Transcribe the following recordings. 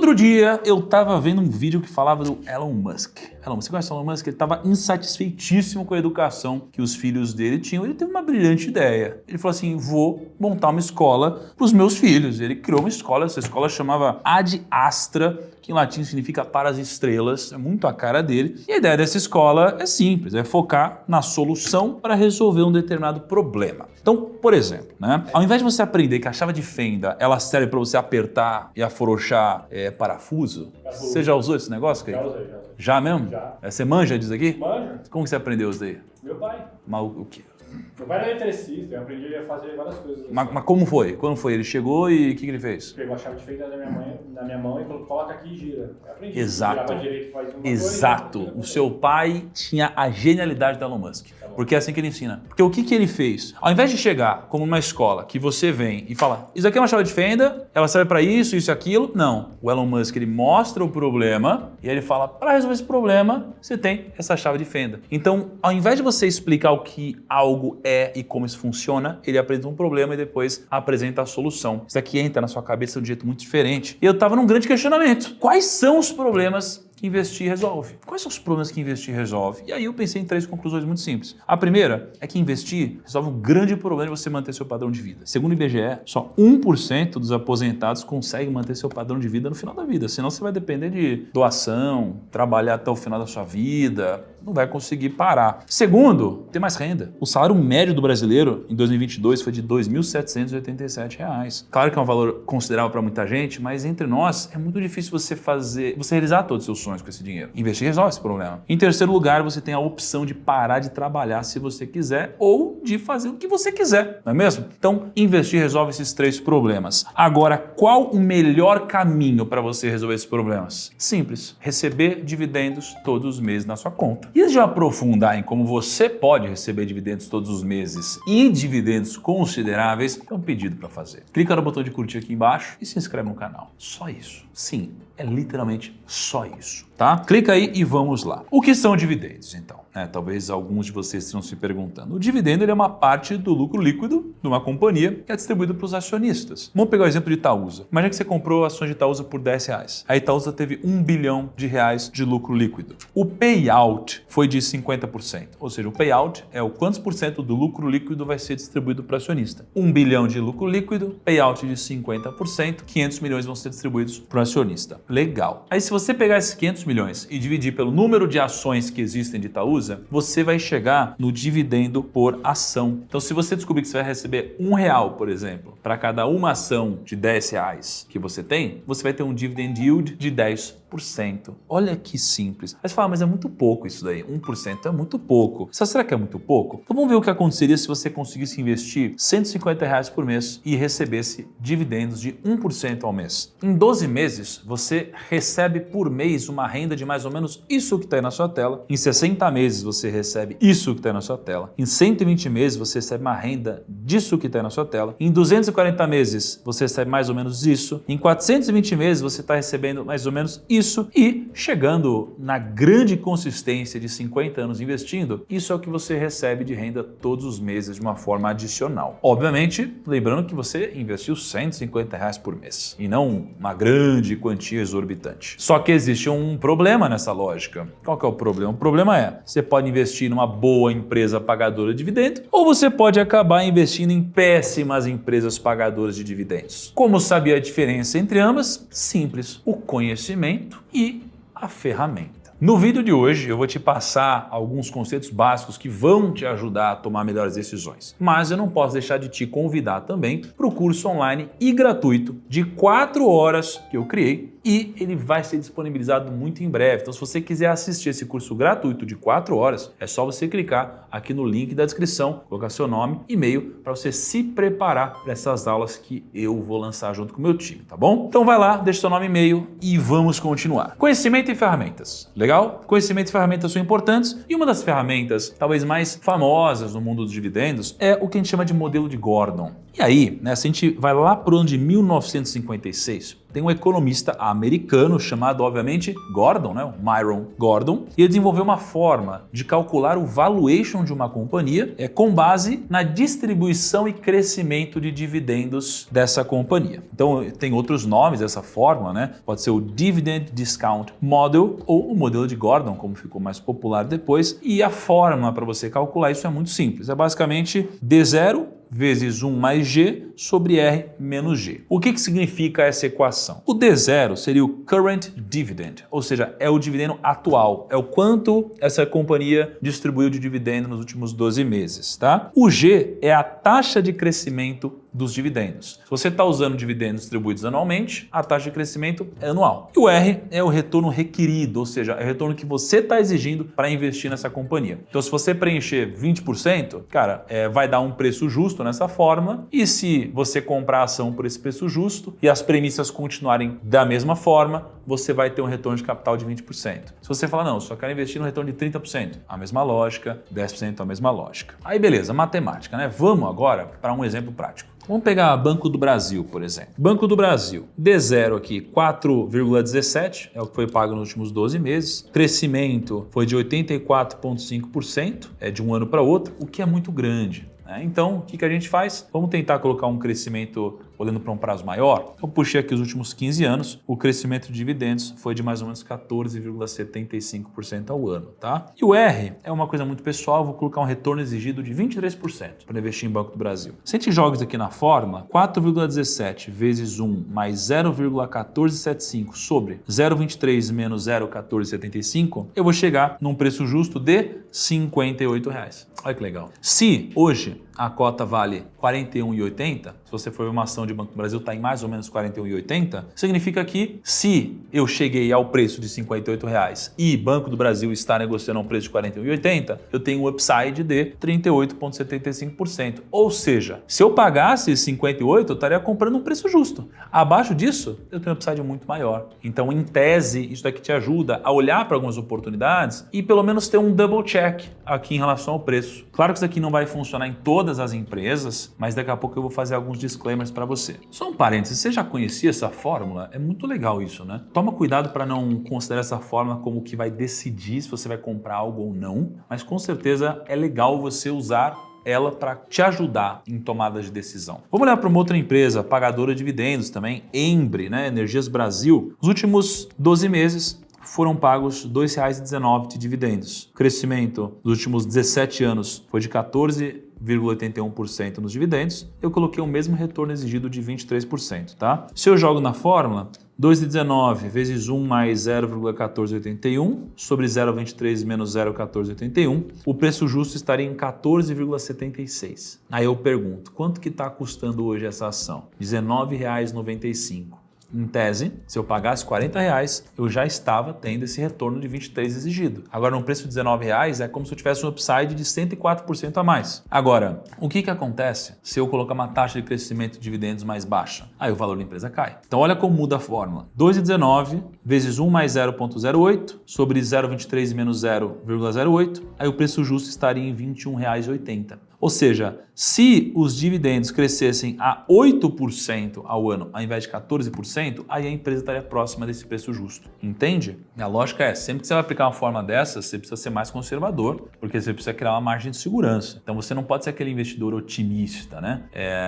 outro dia eu tava vendo um vídeo que falava do Elon Musk. Você conhece o Elon Musk? Ele tava insatisfeitíssimo com a educação que os filhos dele tinham. Ele teve uma brilhante ideia. Ele falou assim, vou montar uma escola para os meus filhos. Ele criou uma escola, essa escola chamava Ad Astra, que em latim significa para as estrelas, é muito a cara dele. E a ideia dessa escola é simples, é focar na solução para resolver um determinado problema. Então, por exemplo, né, ao invés de você aprender que a chave de fenda ela serve para você apertar e afrouxar parafuso, você já usou esse negócio, Kaique? Já usei, já. Já mesmo? Já. Você manja disso aqui? Manja. Como que você aprendeu isso daí? Meu pai. Mas o quê? Meu pai era eletricista, eu aprendi a fazer várias coisas. Mas como foi? Quando foi? Ele chegou e o que ele fez? Pegou a chave de fenda na minha mão e falou, coloca aqui e gira. Eu aprendi. Exato. Girava direito, faz uma Exato. coisa, O seu pai tinha a genialidade do Elon Musk. Porque é assim que ele ensina. Porque o que ele fez? Ao invés de chegar como uma escola que você vem e fala, isso aqui é uma chave de fenda, ela serve para isso, isso e aquilo. Não. O Elon Musk, ele mostra o problema e ele fala, para resolver esse problema, você tem essa chave de fenda. Então, ao invés de você explicar o que algo é e como isso funciona, ele apresenta um problema e depois apresenta a solução. Isso aqui entra na sua cabeça de um jeito muito diferente. E eu estava num grande questionamento. Quais são os problemas que investir resolve? Quais são os problemas que investir resolve? E aí eu pensei em 3 conclusões muito simples. A primeira é que investir resolve um grande problema de você manter seu padrão de vida. Segundo o IBGE, só 1% dos aposentados consegue manter seu padrão de vida no final da vida. Senão você vai depender de doação, trabalhar até o final da sua vida, não vai conseguir parar. Segundo, ter mais renda. O salário médio do brasileiro em 2022 foi de R$ 2.787. Claro que é um valor considerável para muita gente, mas entre nós é muito difícil você realizar todos os seus sonhos com esse dinheiro. Investir resolve esse problema. Em terceiro lugar, você tem a opção de parar de trabalhar se você quiser ou de fazer o que você quiser, não é mesmo? Então, investir resolve esses 3 problemas. Agora, qual o melhor caminho para você resolver esses problemas? Simples. Receber dividendos todos os meses na sua conta. E antes de eu aprofundar em como você pode receber dividendos todos os meses e dividendos consideráveis, tem um pedido para fazer. Clica no botão de curtir aqui embaixo e se inscreve no canal. Só isso. Sim, é literalmente só isso, tá? Clica aí e vamos lá. O que são dividendos, então? Talvez alguns de vocês estejam se perguntando. O dividendo ele é uma parte do lucro líquido de uma companhia que é distribuído para os acionistas. Vamos pegar o exemplo de Itaúsa. Imagina que você comprou ações de Itaúsa por R$10. A Itaúsa teve R$1 bilhão de lucro líquido. O payout foi de 50%. Ou seja, o payout é o quantos por cento do lucro líquido vai ser distribuído para o acionista. 1 bilhão de lucro líquido, payout de 50%, 500 milhões vão ser distribuídos para o acionista. Legal. Aí se você pegar esses 500 milhões e dividir pelo número de ações que existem de Itaúsa, você vai chegar no dividendo por ação. Então, se você descobrir que você vai receber R$1, por exemplo, para cada uma ação de R$10 que você tem, você vai ter um dividend yield de 10%. Olha que simples. Aí você fala, mas é muito pouco isso daí. 1% é muito pouco. Será que é muito pouco? Então vamos ver o que aconteceria se você conseguisse investir R$150 por mês e recebesse dividendos de 1% ao mês. Em 12 meses, você recebe por mês uma renda de mais ou menos isso que está aí na sua tela. Em 60 meses, você recebe isso que está aí na sua tela. Em 120 meses, você recebe uma renda disso que está aí na sua tela. Em 240 meses, você recebe mais ou menos isso. Em 420 meses, você está recebendo mais ou menos isso. E chegando na grande consistência de 50 anos investindo, isso é o que você recebe de renda todos os meses de uma forma adicional. Obviamente, lembrando que você investiu R$150 por mês e não uma grande quantia exorbitante. Só que existe um problema nessa lógica. Qual que é o problema? O problema é, você pode investir numa boa empresa pagadora de dividendos ou você pode acabar investindo em péssimas empresas pagadoras de dividendos. Como saber a diferença entre ambas? Simples. O conhecimento e a ferramenta. No vídeo de hoje eu vou te passar alguns conceitos básicos que vão te ajudar a tomar melhores decisões. Mas eu não posso deixar de te convidar também para o curso online e gratuito de 4 horas que eu criei e ele vai ser disponibilizado muito em breve. Então se você quiser assistir esse curso gratuito de 4 horas, é só você clicar aqui no link da descrição, colocar seu nome, e-mail para você se preparar para essas aulas que eu vou lançar junto com o meu time, tá bom? Então vai lá, deixa seu nome e e-mail e vamos continuar. Conhecimento e ferramentas. Legal? Conhecimento e ferramentas são importantes e uma das ferramentas talvez mais famosas no mundo dos dividendos é o que a gente chama de modelo de Gordon. E aí, né, se a gente vai lá para o ano de 1956, tem um economista americano chamado, obviamente, Gordon, né, o Myron Gordon, e ele desenvolveu uma forma de calcular o valuation de uma companhia com base na distribuição e crescimento de dividendos dessa companhia. Então, tem outros nomes dessa fórmula, né? Pode ser o Dividend Discount Model ou o modelo de Gordon, como ficou mais popular depois. E a forma para você calcular isso é muito simples. É basicamente D0 vezes 1 mais G sobre R menos G. O que significa essa equação? O D0 seria o Current Dividend, ou seja, é o dividendo atual, é o quanto essa companhia distribuiu de dividendo nos últimos 12 meses, tá? O G é a taxa de crescimento dos dividendos. Se você está usando dividendos distribuídos anualmente, a taxa de crescimento é anual. E o R é o retorno requerido, ou seja, é o retorno que você está exigindo para investir nessa companhia. Então, se você preencher 20%, cara, vai dar um preço justo nessa forma, e se você comprar a ação por esse preço justo e as premissas continuarem da mesma forma, você vai ter um retorno de capital de 20%. Se você falar, não, só quero investir no retorno de 30%, a mesma lógica, 10% a mesma lógica. Aí beleza, matemática, né? Vamos agora para um exemplo prático. Vamos pegar Banco do Brasil, por exemplo. Banco do Brasil, D0 aqui, 4,17, é o que foi pago nos últimos 12 meses. Crescimento foi de 84,5%, de um ano para outro, o que é muito grande. Então, o que a gente faz? Vamos tentar colocar um crescimento olhando para um prazo maior. Eu puxei aqui os últimos 15 anos, o crescimento de dividendos foi de mais ou menos 14,75% ao ano, tá? E o R é uma coisa muito pessoal, vou colocar um retorno exigido de 23% para investir em Banco do Brasil. Se a gente joga isso aqui na forma, 4,17 vezes 1 mais 0,1475 sobre 0,23 menos 0,1475, eu vou chegar num preço justo de R$ 58. Olha que legal. Se hoje a cota vale R$ 41,80, se você for ver uma ação de Banco do Brasil, está em mais ou menos R$ 41,80, significa que se eu cheguei ao preço de R$ 58 e Banco do Brasil está negociando a um preço de R$ 41,80, eu tenho um upside de 38,75%. Ou seja, se eu pagasse R$ 58, eu estaria comprando um preço justo. Abaixo disso, eu tenho um upside muito maior. Então, em tese, isso daqui te ajuda a olhar para algumas oportunidades e pelo menos ter um double check aqui em relação ao preço. Claro que isso aqui não vai funcionar em todas as empresas, mas daqui a pouco eu vou fazer alguns disclaimers para você. Só um parênteses, você já conhecia essa fórmula? É muito legal isso, né? Toma cuidado para não considerar essa fórmula como o que vai decidir se você vai comprar algo ou não, mas com certeza é legal você usar ela para te ajudar em tomada de decisão. Vamos olhar para uma outra empresa, pagadora de dividendos também, Empre, né? Energias Brasil. Nos últimos 12 meses, foram pagos R$ 2,19 de dividendos. O crescimento dos últimos 17 anos foi de 14,81% nos dividendos. Eu coloquei o mesmo retorno exigido de 23%, tá? Se eu jogo na fórmula, 2,19 vezes 1 mais 0,1481 sobre 0,23 menos 0,1481, o preço justo estaria em 14,76. Aí eu pergunto, quanto que está custando hoje essa ação? R$ 19,95. Em tese, se eu pagasse R$ 40, eu já estava tendo esse retorno de 23 exigido. Agora, no preço de R$ 19 é como se eu tivesse um upside de 104% a mais. Agora, o que acontece se eu colocar uma taxa de crescimento de dividendos mais baixa? Aí o valor da empresa cai. Então, olha como muda a fórmula. 2,19 vezes 1 mais 0,08 sobre 0,23 menos 0,08, aí o preço justo estaria em R$ 21,80. Ou seja, se os dividendos crescessem a 8% ao ano, ao invés de 14%, aí a empresa estaria próxima desse preço justo. Entende? A lógica é, sempre que você vai aplicar uma forma dessa, você precisa ser mais conservador, porque você precisa criar uma margem de segurança. Então você não pode ser aquele investidor otimista, né?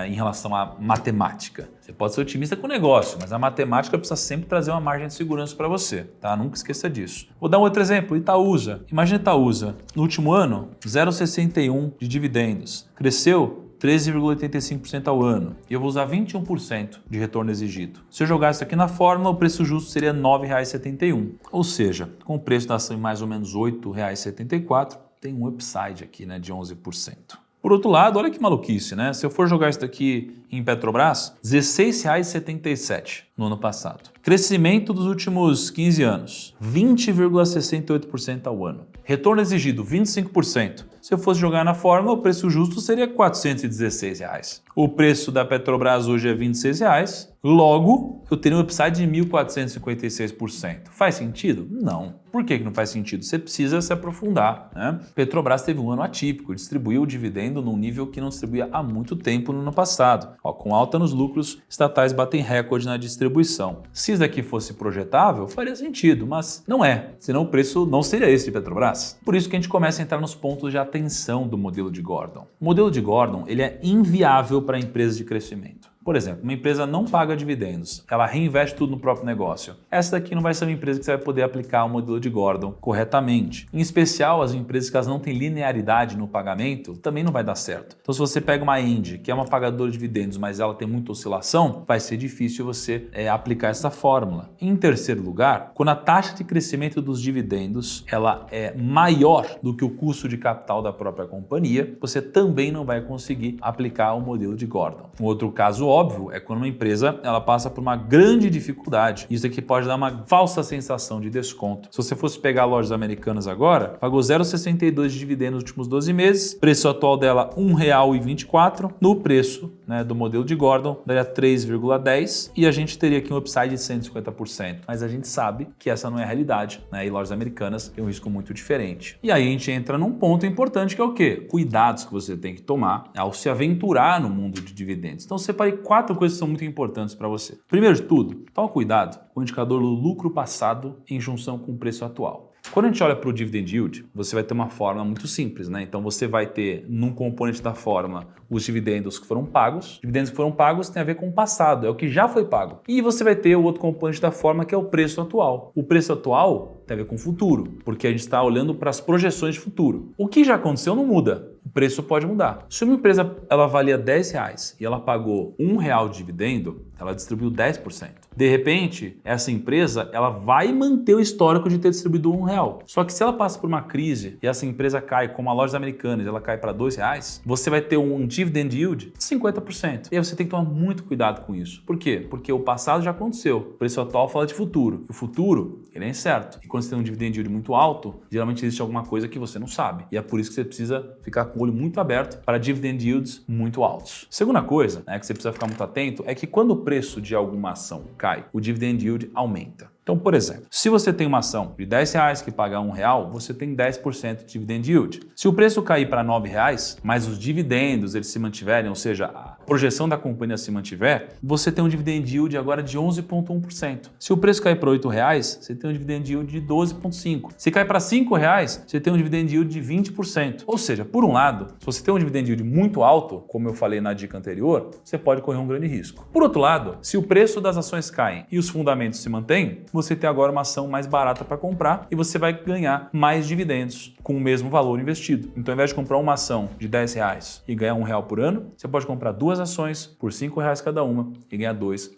Em relação à matemática. Você pode ser otimista com o negócio, mas a matemática precisa sempre trazer uma margem de segurança para você, tá? Nunca esqueça disso. Vou dar um outro exemplo, Itaúsa. Imagina Itaúsa, no último ano, 0,61 de dividendos. Cresceu 13,85% ao ano. E eu vou usar 21% de retorno exigido. Se eu jogar isso aqui na fórmula, o preço justo seria R$ 9,71. Ou seja, com o preço da ação em mais ou menos R$ 8,74, tem um upside aqui, né, de 11%. Por outro lado, olha que maluquice, né? Se eu for jogar isso daqui em Petrobras, R$ 16,77. no ano passado. Crescimento dos últimos 15 anos, 20,68% ao ano. Retorno exigido, 25%. Se eu fosse jogar na fórmula, o preço justo seria R$ 416. O preço da Petrobras hoje é R$ 26, logo eu teria um upside de 1.456%. Faz sentido? Não. Por que não faz sentido? Você precisa se aprofundar, né? Petrobras teve um ano atípico, distribuiu o dividendo num nível que não distribuía há muito tempo no ano passado. Com alta nos lucros, estatais batem recorde na distribuição. Se isso daqui fosse projetável, faria sentido, mas não é, senão o preço não seria esse de Petrobras. Por isso que a gente começa a entrar nos pontos de atenção do modelo de Gordon. O modelo de Gordon ele é inviável para empresas de crescimento. Por exemplo, uma empresa não paga dividendos, ela reinveste tudo no próprio negócio. Essa daqui não vai ser uma empresa que você vai poder aplicar o modelo de Gordon corretamente. Em especial, as empresas que elas não têm linearidade no pagamento, também não vai dar certo. Então, se você pega uma Engie, que é uma pagadora de dividendos, mas ela tem muita oscilação, vai ser difícil você aplicar essa fórmula. Em terceiro lugar, quando a taxa de crescimento dos dividendos ela é maior do que o custo de capital da própria companhia, você também não vai conseguir aplicar o modelo de Gordon. Um outro caso óbvio é quando uma empresa ela passa por uma grande dificuldade. Isso aqui pode dar uma falsa sensação de desconto. Se você fosse pegar lojas americanas agora, pagou 0,62 de dividendos nos últimos 12 meses, preço atual dela R$ 1,24, no preço do modelo de Gordon daria 3,10 e a gente teria aqui um upside de 150%. Mas a gente sabe que essa não é a realidade, né? E lojas americanas têm um risco muito diferente. E aí a gente entra num ponto importante que é o quê? Cuidados que você tem que tomar ao se aventurar no mundo de dividendos. Então separe 4 coisas que são muito importantes para você. Primeiro de tudo, toma cuidado com o indicador do lucro passado em junção com o preço atual. Quando a gente olha para o dividend yield, você vai ter uma fórmula muito simples, né? Então você vai ter num componente da fórmula os dividendos que foram pagos. Dividendos que foram pagos tem a ver com o passado, é o que já foi pago. E você vai ter o outro componente da fórmula que é o preço atual. O preço atual tem a ver com o futuro, porque a gente está olhando para as projeções de futuro. O que já aconteceu não muda. O preço pode mudar. Se uma empresa ela valia R$10 e ela pagou R$1 de dividendo, ela distribuiu 10%. De repente, essa empresa ela vai manter o histórico de ter distribuído R$1. Só que se ela passa por uma crise e essa empresa cai, como a Lojas Americanas, ela cai para R$2, você vai ter um dividend yield de 50%. E aí você tem que tomar muito cuidado com isso. Por quê? Porque o passado já aconteceu. O preço atual fala de futuro. O futuro, ele é incerto. E quando você tem um dividend yield muito alto, geralmente existe alguma coisa que você não sabe. E é por isso que você precisa ficar com o olho muito aberto para dividend yields muito altos. Segunda coisa, que você precisa ficar muito atento é que quando o preço de alguma ação cai, o dividend yield aumenta. Então, por exemplo, se você tem uma ação de R$10 que paga R$1, você tem 10% de dividend yield. Se o preço cair para R$9, mas os dividendos eles se mantiverem, ou seja, a projeção da companhia se mantiver, você tem um dividend yield agora de 11,1%. Se o preço cair para R$8, você tem um dividend yield de 12,5%. Se cair para R$5, você tem um dividend yield de 20%. Ou seja, por um lado, se você tem um dividend yield muito alto, como eu falei na dica anterior, você pode correr um grande risco. Por outro lado, se o preço das ações caem e os fundamentos se mantêm, você tem agora uma ação mais barata para comprar e você vai ganhar mais dividendos com o mesmo valor investido. Então, ao invés de comprar uma ação de R$10 e ganhar R$1 por ano, você pode comprar 2 ações por R$5 cada uma e ganhar R$2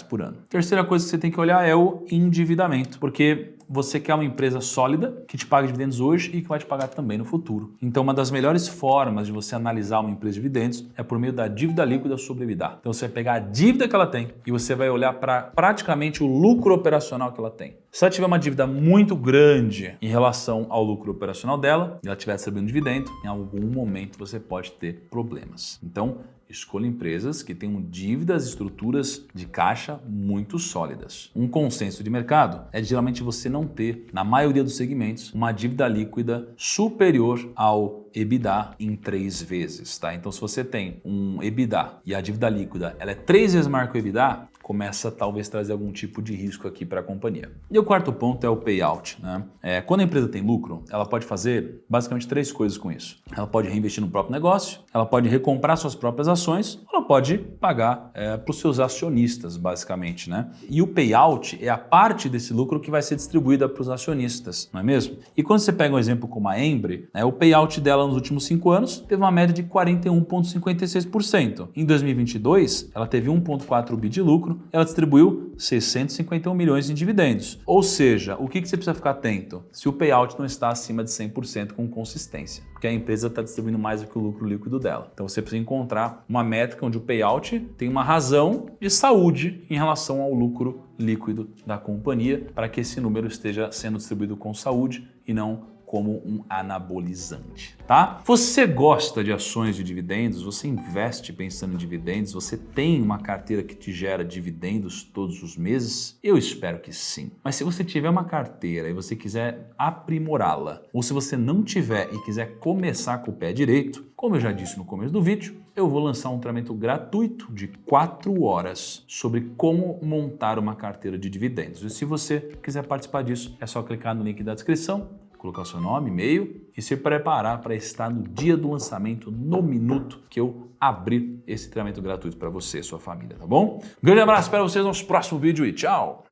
por ano. Terceira coisa que você tem que olhar é o endividamento, porque você quer uma empresa sólida que te paga dividendos hoje e que vai te pagar também no futuro. Então, uma das melhores formas de você analisar uma empresa de dividendos é por meio da dívida líquida sobre EBITDA. Então, você vai pegar a dívida que ela tem e você vai olhar para praticamente o lucro operacional que ela tem. Se ela tiver uma dívida muito grande em relação ao lucro operacional dela e ela estiver recebendo dividendo, em algum momento você pode ter problemas. Então, escolha empresas que tenham dívidas e estruturas de caixa muito sólidas. Um consenso de mercado é geralmente você não ter, na maioria dos segmentos, uma dívida líquida superior ao EBITDA em 3 vezes, tá? Então, se você tem um EBITDA e a dívida líquida ela é 3 vezes maior que o EBITDA, começa a talvez trazer algum tipo de risco aqui para a companhia. E o quarto ponto é o payout, né? Quando a empresa tem lucro, ela pode fazer basicamente 3 coisas com isso. Ela pode reinvestir no próprio negócio, ela pode recomprar suas próprias ações, ou ela pode pagar para os seus acionistas, basicamente, né? E o payout é a parte desse lucro que vai ser distribuída para os acionistas, não é mesmo? E quando você pega um exemplo como a Embry, o payout dela nos últimos 5 anos teve uma média de 41,56%. Em 2022, ela teve 1,4 bi de lucro ela distribuiu 651 milhões em dividendos. Ou seja, o que você precisa ficar atento? Se o payout não está acima de 100% com consistência, porque a empresa está distribuindo mais do que o lucro líquido dela. Então você precisa encontrar uma métrica onde o payout tem uma razão de saúde em relação ao lucro líquido da companhia, para que esse número esteja sendo distribuído com saúde e não como um anabolizante, tá? Você gosta de ações de dividendos? Você investe pensando em dividendos? Você tem uma carteira que te gera dividendos todos os meses? Eu espero que sim. Mas se você tiver uma carteira e você quiser aprimorá-la, ou se você não tiver e quiser começar com o pé direito, como eu já disse no começo do vídeo, eu vou lançar um treinamento gratuito de 4 horas sobre como montar uma carteira de dividendos. E se você quiser participar disso, é só clicar no link da descrição, colocar o seu nome, e-mail e se preparar para estar no dia do lançamento, no minuto que eu abrir esse treinamento gratuito para você e sua família, tá bom? Um grande abraço para vocês no nosso próximo vídeo e tchau!